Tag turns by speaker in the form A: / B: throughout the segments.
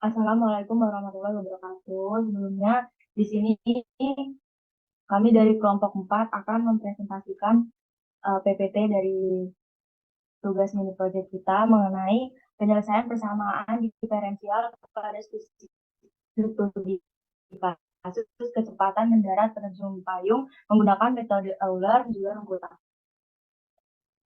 A: Assalamualaikum warahmatullahi wabarakatuh. Sebelumnya di sini kami dari kelompok 4 akan mempresentasikan PPT dari tugas mini project kita mengenai penyelesaian persamaan diferensial pada studi kasus kecepatan mendarat penerjun payung menggunakan metode Euler dan juga Runkuta.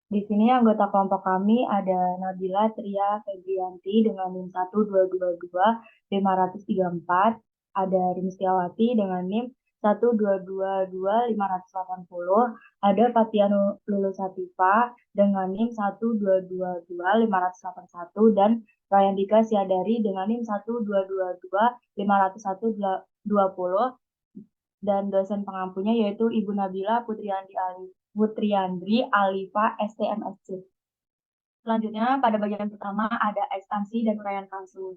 A: Di sini anggota kelompok kami ada Nabila Tria Febrianti dengan NIM 1222534, ada Rimstiawati dengan NIM 1222580, ada Fatianu Lulusativa dengan NIM 1222581, dan Rayandika Siadari dengan NIM 122250120, dan dosen pengampunya yaitu Ibu Nabila Putriandri Alifa STMSC. Selanjutnya, pada bagian pertama ada ekstansi dan uraian kasus.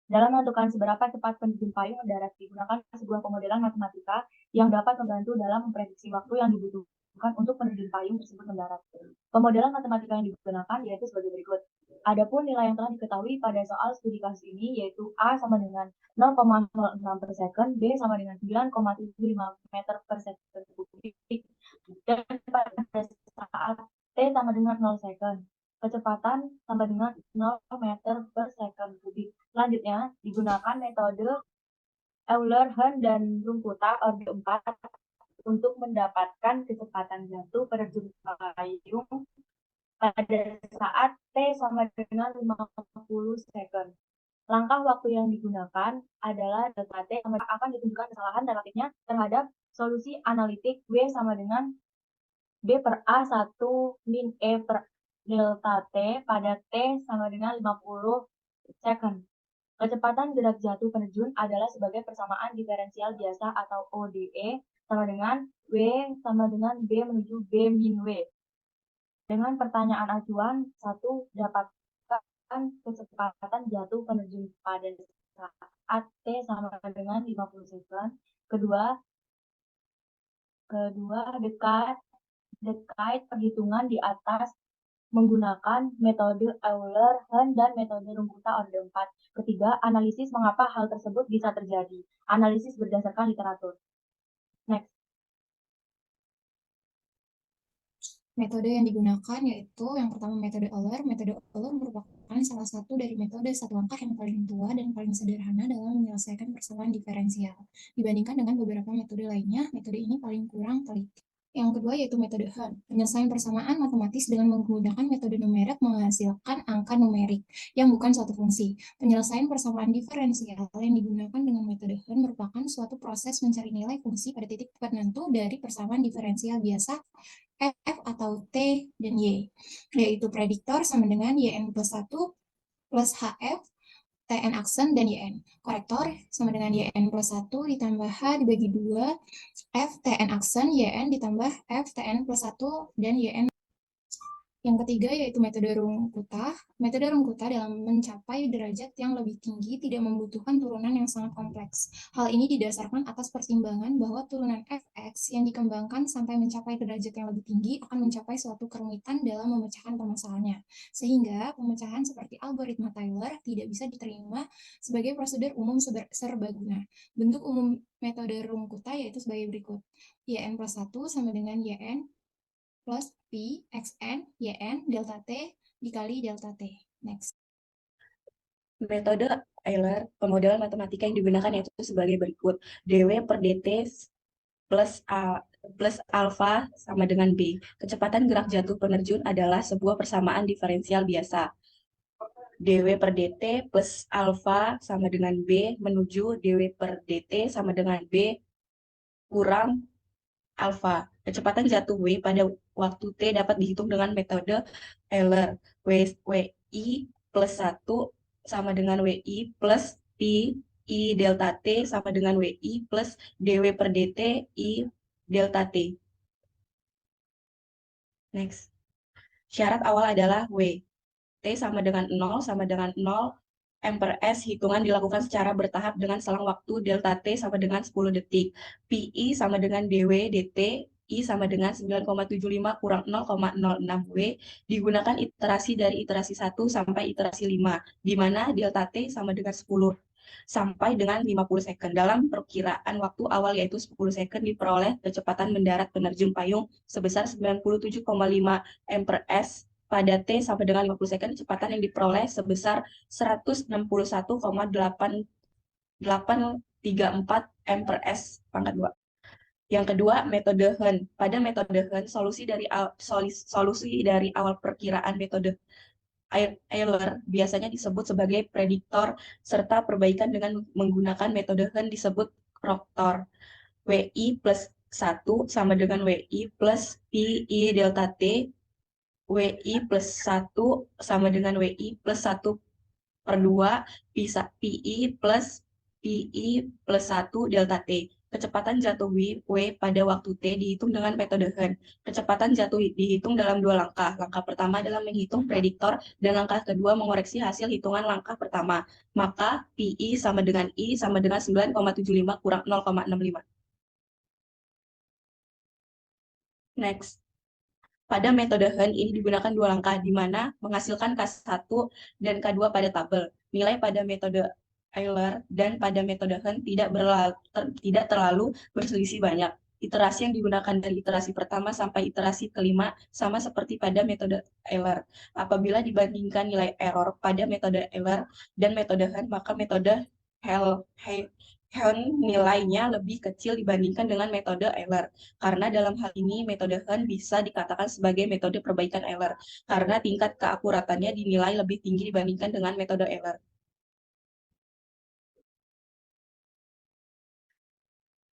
A: Dalam menentukan seberapa cepat penerjun payung mendarat digunakan sebuah pemodelan matematika yang dapat membantu dalam memprediksi waktu yang dibutuhkan untuk penerjun payung tersebut mendarat. Pemodelan matematika yang digunakan yaitu sebagai berikut. Adapun nilai yang telah diketahui pada soal studi kasus ini yaitu A sama dengan 0,06 per second, B sama dengan 9,75 meter per second kubik, dan pada saat T sama dengan 0 second, kecepatan sama dengan 0 meter per second kubik. Selanjutnya, digunakan metode Euler, Hahn, dan Runkuta orde 4 untuk mendapatkan kecepatan jatuh penerjun payung pada saat T sama dengan 50 second. Langkah waktu yang digunakan adalah delta T akan ditunjukkan kesalahan relatifnya terhadap solusi analitik W sama dengan B per A1 min E per delta T pada T sama dengan 50 second. Kecepatan gerak jatuh penerjun adalah sebagai persamaan diferensial biasa atau ODE sama dengan W sama dengan B menuju B min W. Dengan pertanyaan acuan, 1. Dapatkan kecepatan jatuh penerjun pada saat T sama dengan 50 second. Kedua, dekat perhitungan di atas menggunakan metode Euler, Hahn, dan metode Runkuta orde 4. Ketiga, analisis mengapa hal tersebut bisa terjadi. Analisis berdasarkan literatur. Next.
B: Metode yang digunakan yaitu yang pertama metode Euler. Metode Euler merupakan salah satu dari metode satu langkah yang paling tua dan paling sederhana dalam menyelesaikan persoalan diferensial. Dibandingkan dengan beberapa metode lainnya, metode ini paling kurang teliti. Yang kedua yaitu metode Hahn. Penyelesaian persamaan matematis dengan menggunakan metode numerik menghasilkan angka numerik yang bukan suatu fungsi. Penyelesaian persamaan diferensial yang digunakan dengan metode Hahn merupakan suatu proses mencari nilai fungsi pada titik tertentu dari persamaan diferensial biasa F atau T dan Y, yaitu prediktor sama dengan YN plus 1 plus HF, TN aksen, dan YN. Korektor sama dengan YN plus 1 ditambah H dibagi 2, F TN aksen, YN ditambah F TN plus 1, dan YN. Yang ketiga yaitu metode Runkuta. Metode Runkuta dalam mencapai derajat yang lebih tinggi tidak membutuhkan turunan yang sangat kompleks. Hal ini didasarkan atas pertimbangan bahwa turunan fx yang dikembangkan sampai mencapai derajat yang lebih tinggi akan mencapai suatu kerumitan dalam memecahkan permasalahannya. Sehingga pemecahan seperti algoritma Taylor tidak bisa diterima sebagai prosedur umum serbaguna. Bentuk umum metode Runkuta yaitu sebagai berikut. YN plus 1 sama dengan YN plus P, XN, YN, delta T, dikali delta T. Next.
C: Metode Euler, pemodelan matematika yang digunakan yaitu sebagai berikut. dW per dt plus alfa sama dengan B. Kecepatan gerak jatuh penerjun adalah sebuah persamaan diferensial biasa. dW per dt plus alfa sama dengan B menuju dW per dt sama dengan B kurang alfa. Kecepatan jatuh W pada waktu T dapat dihitung dengan metode Euler. WI plus 1 sama dengan WI plus P I delta T sama dengan WI plus dW per dt I delta T. Next. Syarat awal adalah W. T sama dengan 0 sama dengan 0 M per S. Hitungan dilakukan secara bertahap dengan selang waktu delta T sama dengan 10 detik. PI sama dengan dW dt I sama dengan 9,75 kurang 0,06 W. Digunakan iterasi dari iterasi 1 sampai iterasi 5, di mana delta T sama dengan 10. sampai dengan 50 second. Dalam perkiraan waktu awal yaitu 10 second diperoleh kecepatan mendarat penerjun payung sebesar 97,5 mpers pada T sampai dengan 50 second, kecepatan yang diperoleh sebesar 161,834 mpers pangkat 2. Yang kedua, metode Hen. Pada metode Hen, solusi dari awal perkiraan metode Euler biasanya disebut sebagai prediktor, serta perbaikan dengan menggunakan metode Hen disebut proktor. WI plus 1 sama dengan WI plus PI delta T. WI plus 1 sama dengan WI plus 1 per 2 bisa PI plus PI plus 1 delta T. Kecepatan jatuh W pada waktu T dihitung dengan metode Hen. Kecepatan jatuh dihitung dalam 2 langkah. Langkah pertama adalah menghitung prediktor dan langkah kedua mengoreksi hasil hitungan langkah pertama. Maka PI sama dengan I sama dengan 9,75 kurang 0,65. Next. Pada metode Hen ini digunakan 2 langkah, di mana menghasilkan K1 dan K2 pada tabel. Nilai pada metode Euler dan pada metode Hen tidak terlalu berselisih banyak. Iterasi yang digunakan dari iterasi pertama sampai iterasi kelima sama seperti pada metode Euler. Apabila dibandingkan nilai error pada metode Euler dan metode Hen, maka metode Hen nilainya lebih kecil dibandingkan dengan metode Euler. Karena dalam hal ini metode Hen bisa dikatakan sebagai metode perbaikan Euler, karena tingkat keakuratannya dinilai lebih tinggi dibandingkan dengan metode Euler.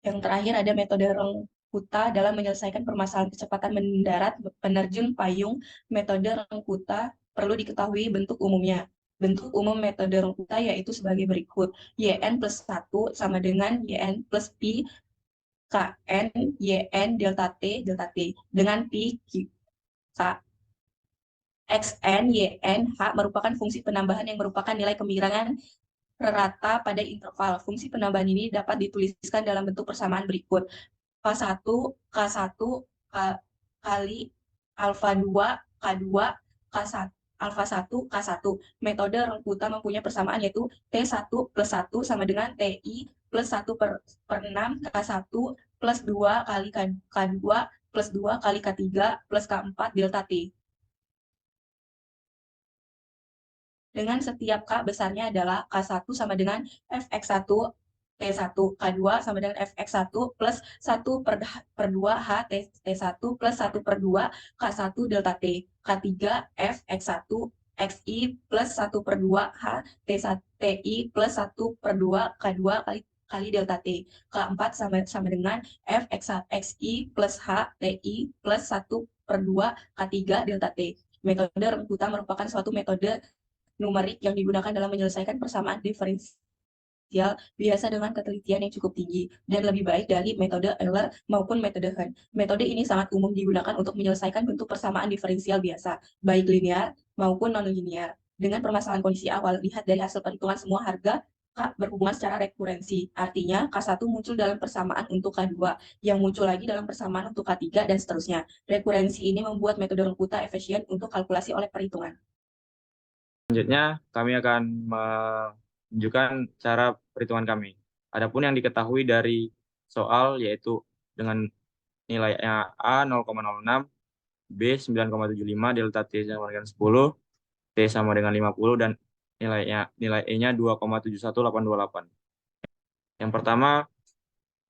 C: Yang terakhir ada metode Rengkuta dalam menyelesaikan permasalahan kecepatan mendarat penerjun payung. Metode Rengkuta perlu diketahui bentuk umumnya. Bentuk umum metode Rengkuta yaitu sebagai berikut. YN plus 1 sama dengan YN plus Pi KN YN delta T dengan Pi K XN YN H merupakan fungsi penambahan yang merupakan nilai kemiringan rata pada interval. Fungsi penambahan ini dapat dituliskan dalam bentuk persamaan berikut. K1 K1 kali alfa 2 K2 K1 alfa 1 K1. Metode Rengkuta mempunyai persamaan yaitu T1 plus 1 sama dengan TI plus 1 per 6 K1 plus 2 kali K2 plus 2 kali K3 plus K4 delta T. Dengan setiap K besarnya adalah K1 sama dengan Fx1 T1, K2 sama dengan Fx1 plus 1 per 2 H T1 plus 1 per 2 K1 delta T, K3 Fx1 Xi plus 1 per 2 H T1 Ti plus 1 per 2 K2 kali delta T, K4 sama dengan Xi plus H Ti plus 1 per 2 K3 delta T. Metode Rengkuta merupakan suatu metode numerik yang digunakan dalam menyelesaikan persamaan diferensial biasa dengan ketelitian yang cukup tinggi dan lebih baik dari metode Euler maupun metode Hen. Metode ini sangat umum digunakan untuk menyelesaikan bentuk persamaan diferensial biasa, baik linear maupun non-linear. Dengan permasalahan kondisi awal, lihat dari hasil perhitungan semua harga K berhubungan secara rekurensi. Artinya, K1 muncul dalam persamaan untuk K2, yang muncul lagi dalam persamaan untuk K3, dan seterusnya. Rekurensi ini membuat metode Rengkuta efisien untuk kalkulasi oleh perhitungan.
D: Selanjutnya, kami akan menunjukkan cara perhitungan kami. Adapun yang diketahui dari soal yaitu dengan nilainya A 0,06, B 9,75, delta T sama dengan 10, T sama dengan 50, dan nilai E-nya 2,71828. Yang pertama,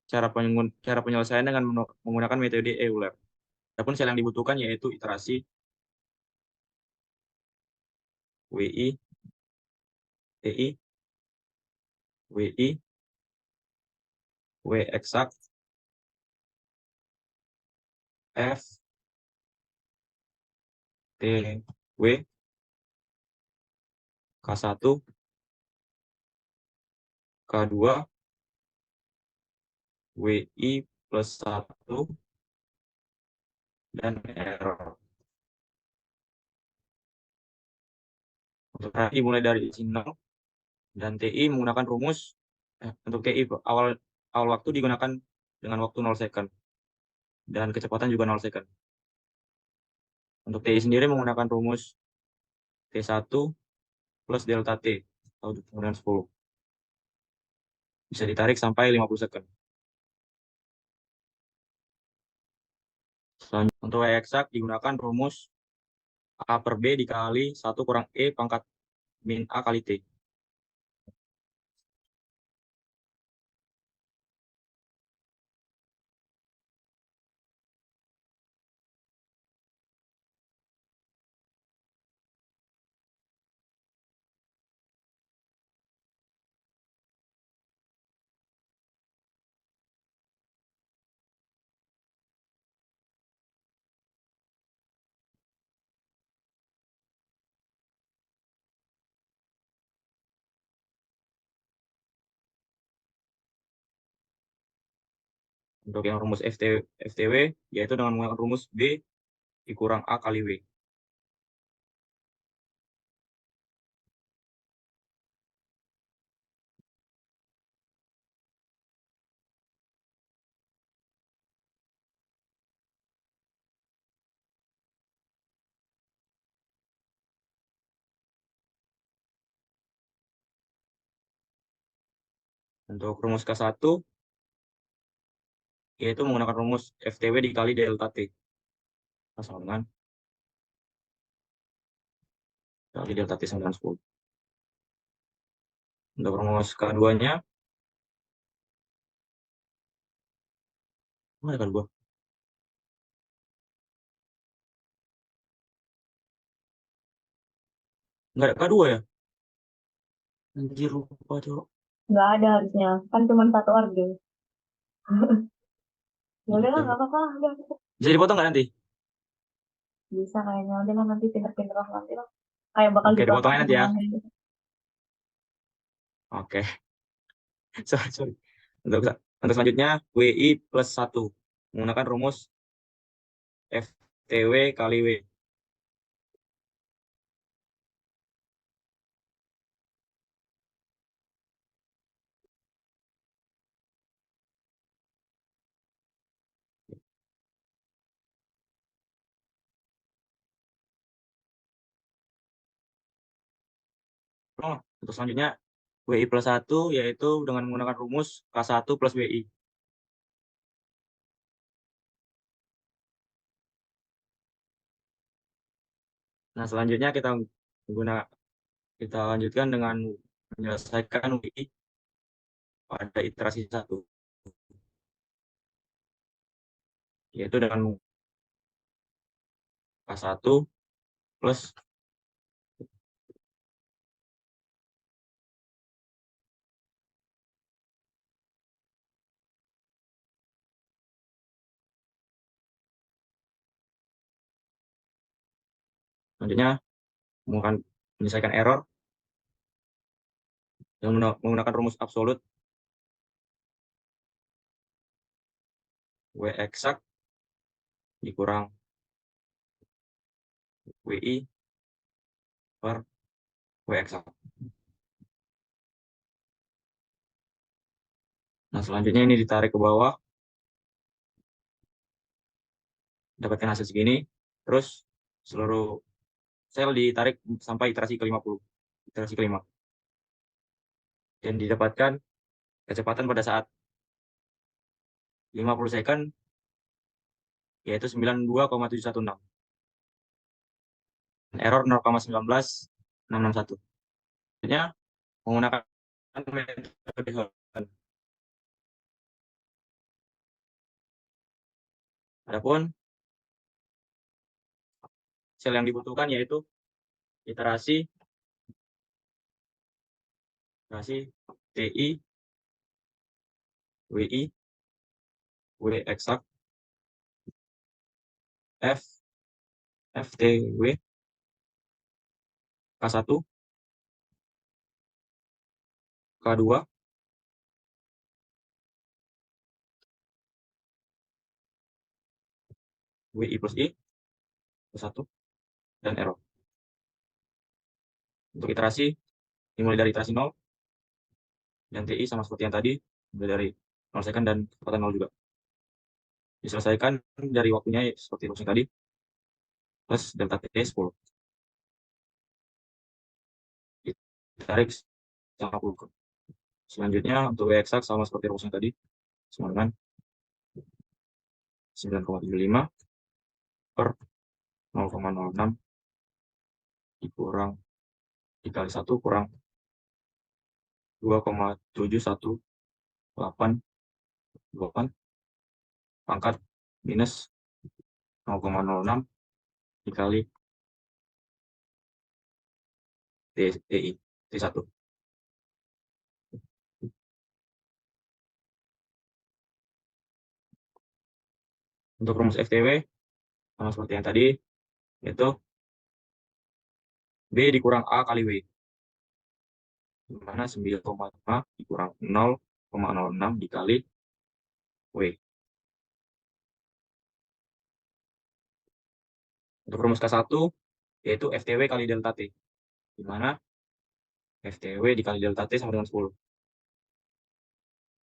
D: cara penyelesaian dengan menggunakan metode Euler. Adapun sel yang dibutuhkan yaitu iterasi WI, TI, WI, W eksak, F, T, W, K1, K2, WI plus 1, dan error. Untuk TI mulai dari isi 0, dan TI menggunakan rumus, untuk TI awal waktu digunakan dengan waktu 0 second, dan kecepatan juga 0 second. Untuk TI sendiri menggunakan rumus T1 plus delta T, atau dengan 10. Bisa ditarik sampai 50 second. Selanjutnya, untuk Y eksak digunakan rumus A per B dikali 1 kurang E pangkat min A kali T. Untuk yang rumus FTW, yaitu dengan menggunakan rumus B dikurang A kali W. Untuk rumus K1, yaitu menggunakan rumus FTW dikali delta T. Sama dengan kali delta T 910. Untuk rumus K2-nya, mana K2? Nggak ada K2 ya? Anjir, lupa tuh.
A: Nggak ada harusnya. Kan cuma satu orde. Ya udah lah,
D: Iya.
A: nggak apa-apa lah. Udah.
D: Bisa dipotong nggak nanti?
A: Bisa kayaknya. Udah lah, nanti pinter-pinter lah nanti lah. Kayak bakal
D: Oke,
A: dipotong
D: dipotongnya nanti ya.
A: semuanya gitu.
D: Oke, sorry. Untuk, untuk selanjutnya, WI plus 1. Menggunakan rumus FTW kali W. Untuk selanjutnya, WI plus 1 yaitu dengan menggunakan rumus K1 plus WI. Nah, selanjutnya kita lanjutkan dengan menyelesaikan WI pada iterasi 1, yaitu dengan K1 plus selanjutnya menyelesaikan error yang menggunakan rumus absolut W eksak dikurang WI per W eksak. Nah, selanjutnya ini ditarik ke bawah, dapatkan hasil segini, terus seluruh sel ditarik sampai iterasi ke-50, iterasi kelima. Dan didapatkan kecepatan pada saat 50 second, yaitu 92,716. Error 0,19661. Selanjutnya, menggunakan metode Helen. Adapun sel yang dibutuhkan yaitu iterasi TI, WI, W eksak, F, FTW, K1, K2, WI plus I, plus 1, dan error. Untuk iterasi, dimulai dari iterasi 0, dan TI sama seperti yang tadi, mulai dari 0 second dan kecepatan 0 juga. Diselesaikan dari waktunya seperti rumus tadi, plus delta T 10. Ditarik 90. Selanjutnya untuk W eksak sama seperti rumusnya tadi, sama dengan 9,75 per 0,06 dikali 1 kurang 2,7188 pangkat minus 0,06 dikali T1. Untuk rumus FTW sama seperti yang tadi, yaitu B dikurang A kali W, di mana 9,5 dikurang 0,06 dikali W. Untuk rumus K1, yaitu FTW kali delta T, di mana FTW dikali delta T sama dengan 10.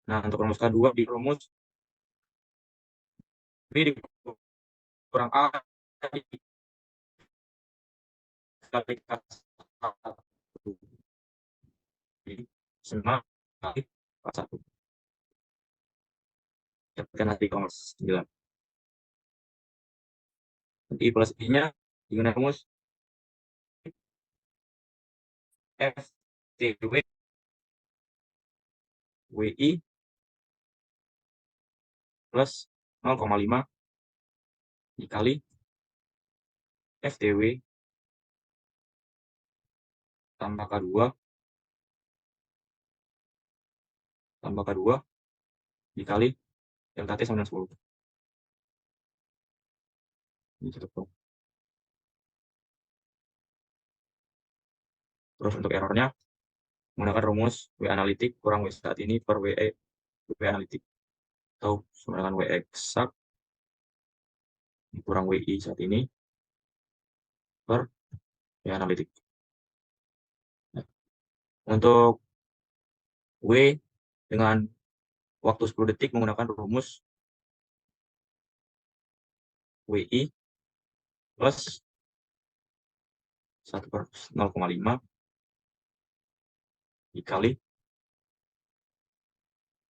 D: Nah, untuk rumus K2 di rumus B dikurang A dikali K1. Jadi, 9 kali K1. Dapatkan nanti 9. I plus I-nya digunakan rumus FTW WI plus 0,5 dikali FTW tambah K2 dikali delta T sama dengan 10. Ini tutup dong. Terus untuk errornya, menggunakan rumus W analitik kurang W saat ini per W analitik. Atau sama dengan W eksak kurang WI saat ini per W analitik. Nah, untuk W dengan waktu 10 detik menggunakan rumus WI plus 1 per 0,5 dikali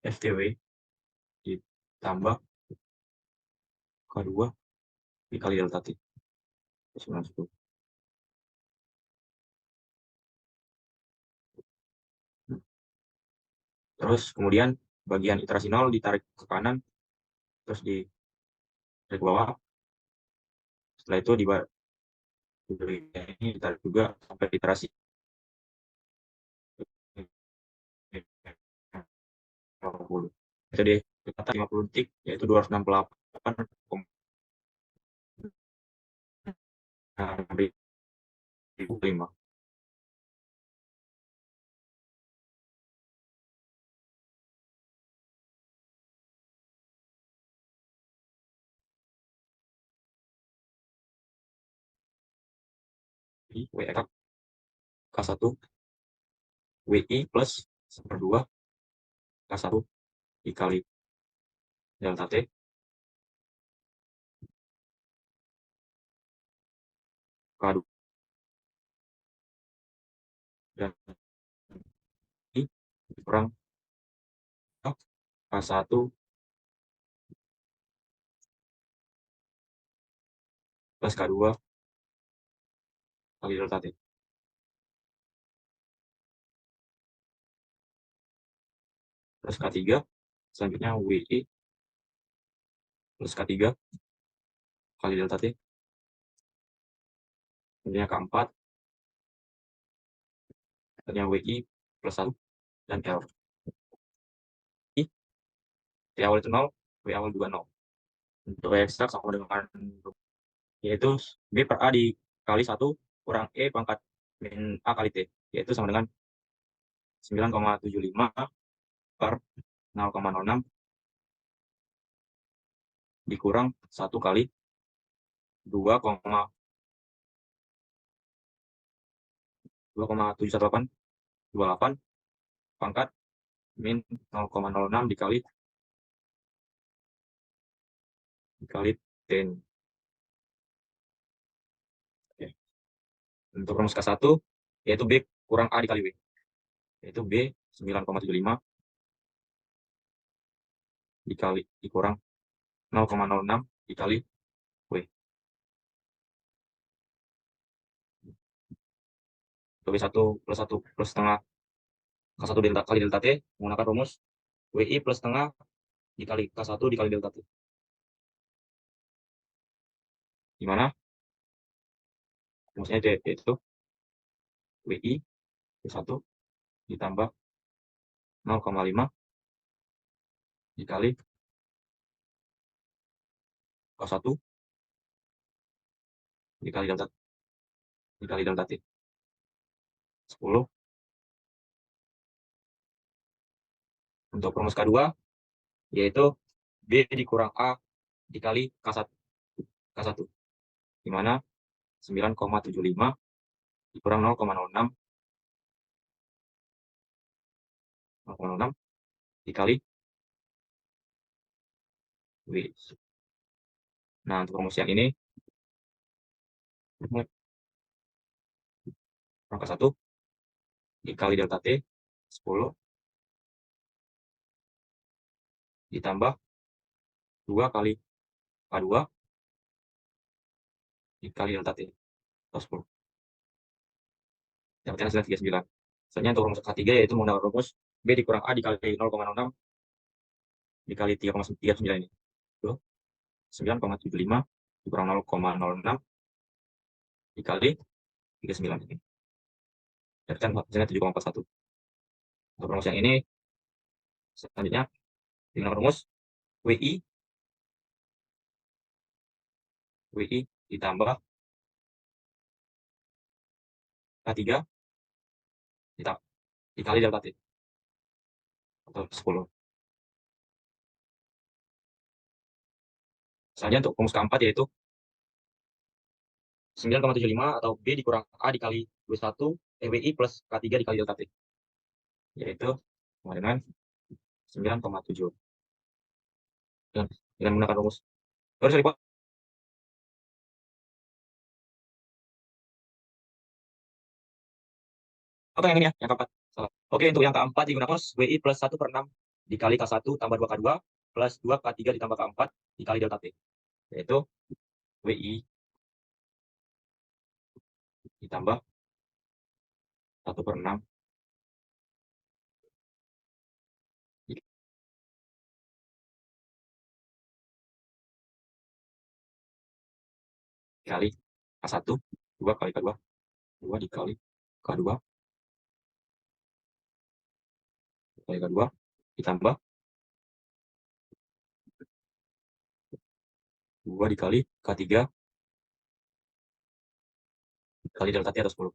D: FTW ditambah K2 dikali delta T. 910. Terus kemudian bagian iterasi 0 ditarik ke kanan, terus ditarik ke bawah. Setelah itu di ini ditarik juga sampai iterasi 50. Metode kata 50 detik yaitu 268,5. W eksak K1 WI plus 1/2 K1 dikali delta T K2 dan I kurang K1 plus K2 kali delta T. Terus K3 selanjutnya WI plus K3 kali delta T. Kemudian K4 selanjutnya WI plus 1 dan error. T awal itu 0, W awal juga 0. Untuk W eksak sama dengan yaitu B per A dikali 1 kurang E pangkat min A kali T, yaitu sama dengan 9,75 per 0,06 dikurang 1 kali 2,71828 pangkat min 0,06 dikali 10. Oke. Untuk rumus K1 yaitu B kurang A dikali W, yaitu B 9,75 dikurang 0,06 dikali W. W1 plus 1 plus setengah K1 delta kali delta T menggunakan rumus WI plus setengah dikali K1 dikali delta T. Gimana? Rumusnya yaitu WI plus 1 ditambah 0,5 dikali K1 dikali delta T. 10. Untuk rumus K2 yaitu B dikurang A dikali K1 di mana 9,75 dikurang 0,06 dikali W. Nah, untuk rumus yang ini angka 1 dikali delta T 10 ditambah 2 kali K2 dikali delta T atau 10. Dapatkan hasilnya 39. Selanjutnya untuk rumus K3 yaitu menggunakan rumus B dikurang A dikali 0,06 dikali 3,39 ini. Itu 9,75 dikurang 0,06 dikali 39 ini. Dapatkan hasilnya 7,41. Untuk rumus yang ini selanjutnya dengan rumus WI ditambah K3 dikali delta T atau 10. Selanjutnya untuk rumus keempat yaitu 9,75 atau B dikurang A dikali WI plus K3 dikali delta T. Yaitu sama dengan 9,7. Dengan menggunakan rumus. Sorry, Pak. Atau yang ini ya, yang keempat. Salah. Oke, untuk yang keempat digunakan rumus WI plus 1/6 dikali K1 tambah 2K2 plus 2K3 ditambah K4 dikali delta T. Yaitu WI ditambah 1/6 dikali K1 2 kali K2 2 dikali K2 kali K2 ditambah 2 dikali K3 kali delta T atau 10.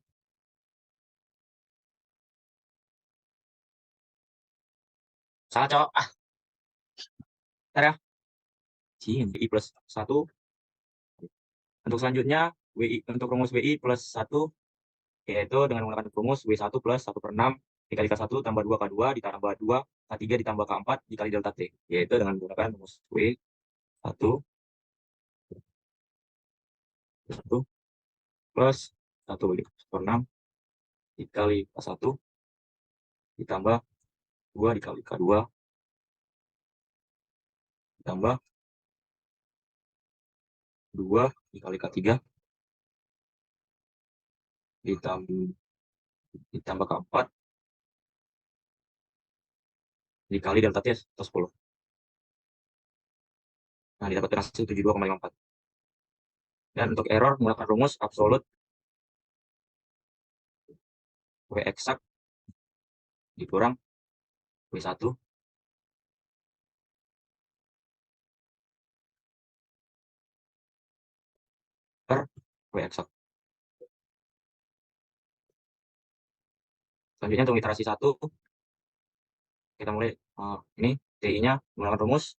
D: Salah, cowok. Bentar ya. WI plus 1. Untuk selanjutnya, untuk rumus WI plus 1 yaitu dengan menggunakan rumus W1 plus 1/6 dikali K1 tambah 2K2 ditambah 2K3 ditambah K4 dikali delta T. Yaitu dengan menggunakan rumus W1 plus 1/6 dikali K1 ditambah 2 dikali K2 ditambah 2 dikali K3 ditambah K4 dikali delta T atau 10. Nah, didapatkan hasil 72,54. Dan untuk error menggunakan rumus absolut W eksak dikurang W1 per W eksak. Selanjutnya untuk iterasi 1 kita mulai ini TI-nya menggunakan rumus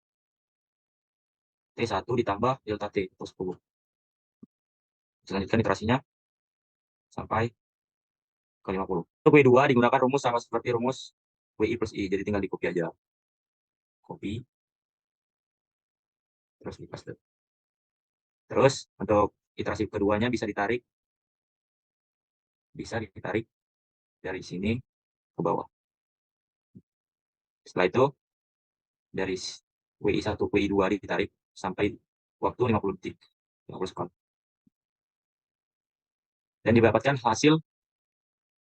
D: T1 ditambah delta T atau 10. Selanjutkan iterasinya sampai ke 50. Untuk W2 digunakan rumus sama seperti rumus WI plus I, jadi tinggal di copy aja. Copy. Terus di paste. Terus untuk iterasi keduanya bisa ditarik dari sini ke bawah. Setelah itu dari WI1 ke WI2 ditarik sampai waktu 50 detik, 50 sekon. Dan didapatkan hasil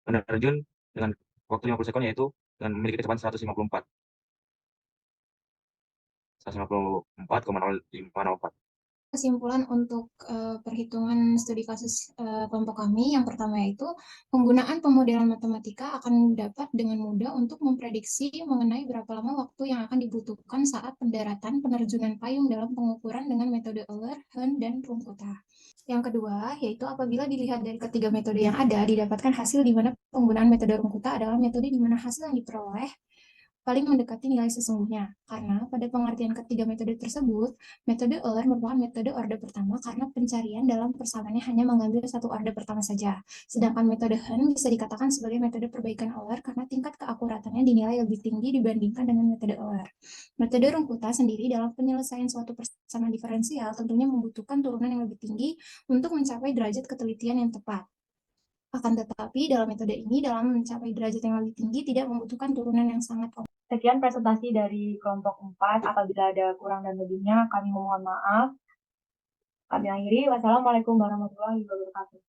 D: penerjun dengan waktu 50 sekon yaitu dengan memiliki kecepatan 154. 154,0504.
B: Kesimpulan untuk perhitungan studi kasus kelompok kami, yang pertama yaitu penggunaan pemodelan matematika akan dapat dengan mudah untuk memprediksi mengenai berapa lama waktu yang akan dibutuhkan saat pendaratan penerjunan payung dalam pengukuran dengan metode Euler, Hahn, dan Runge-Kutta. Yang kedua, yaitu apabila dilihat dari ketiga metode yang ada, didapatkan hasil di mana penggunaan metode Runge-Kutta adalah metode di mana hasil yang diperoleh paling mendekati nilai sesungguhnya. Karena pada pengertian ketiga metode tersebut, metode Euler merupakan metode orde pertama karena pencarian dalam persamaannya hanya mengambil satu orde pertama saja. Sedangkan metode Hahn bisa dikatakan sebagai metode perbaikan Euler karena tingkat keakuratannya dinilai lebih tinggi dibandingkan dengan metode Euler. Metode Runge-Kutta sendiri dalam penyelesaian suatu persamaan diferensial tentunya membutuhkan turunan yang lebih tinggi untuk mencapai derajat ketelitian yang tepat. Akan tetapi, dalam metode ini, dalam mencapai derajat yang lebih tinggi, tidak membutuhkan turunan yang sangat kompleks.
A: Sekian presentasi dari kelompok 4. Apabila ada kurang dan lebihnya, kami memohon maaf. Kami akhiri. Wassalamualaikum warahmatullahi wabarakatuh.